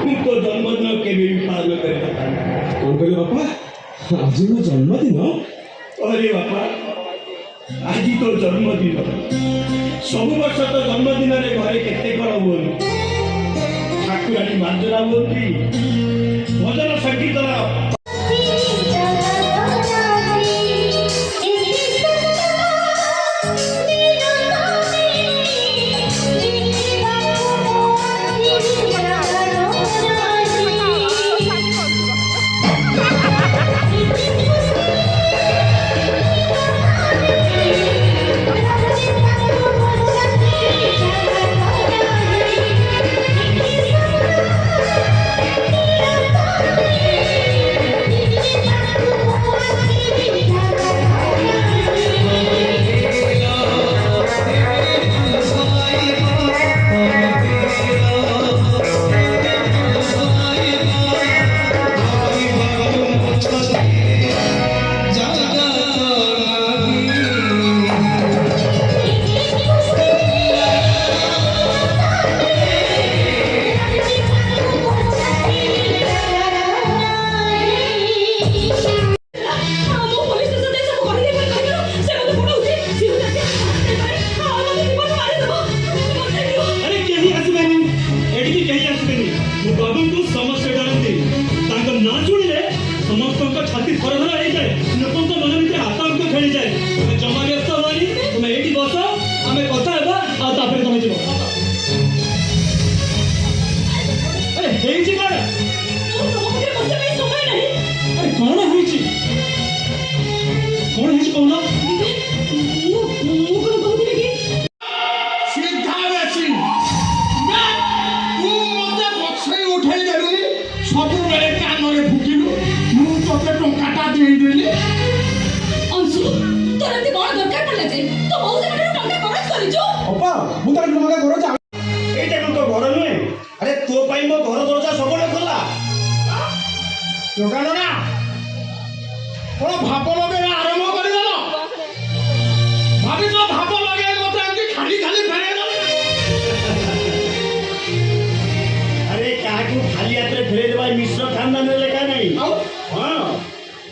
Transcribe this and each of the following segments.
तो जन्मदिन केबे भी पालन करे कौन कहले बापा आज मो जन्मदिन अरे बापा आज तो जन्मदिन सब वर्ष तो जन्मदिन रे घरे केते करा बोल ठाकुरानी मांजरा बोलती भजन संगीत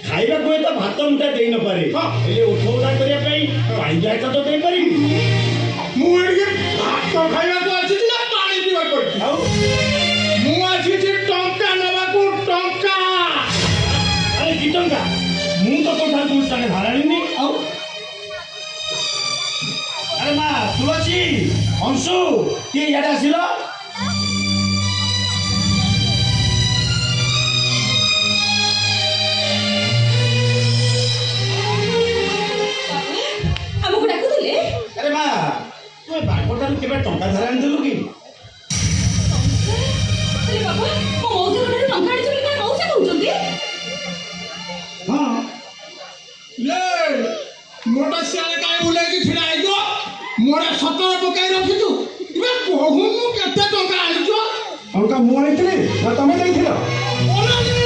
खाइबा कोई तो भात मुठा दे न पारे एले उठौदा करिया पई पानी जायका तो दे पारी मु एके भात खाइबा को अछि ना पानी पीबा पड़ती आउ मु अछि जे टंका नबा को टंका अरे की टंका मु तो कोठा कुछ संगे धारानी नी आउ अरे मा तुलसी अंशु के याडा आसिलो केबे टंका धरान देलु की अरे बाबा मो मौसी कोठे टंका आडी चली काय मौसी कहउचंदी हां ले मोटा सियाले काय बुले की छिड़ा आइजो मोरा 17 पकाई रखितु इबे कहू मु केते टंका आइजो टंका मु आइतले ना तमे देइथिलो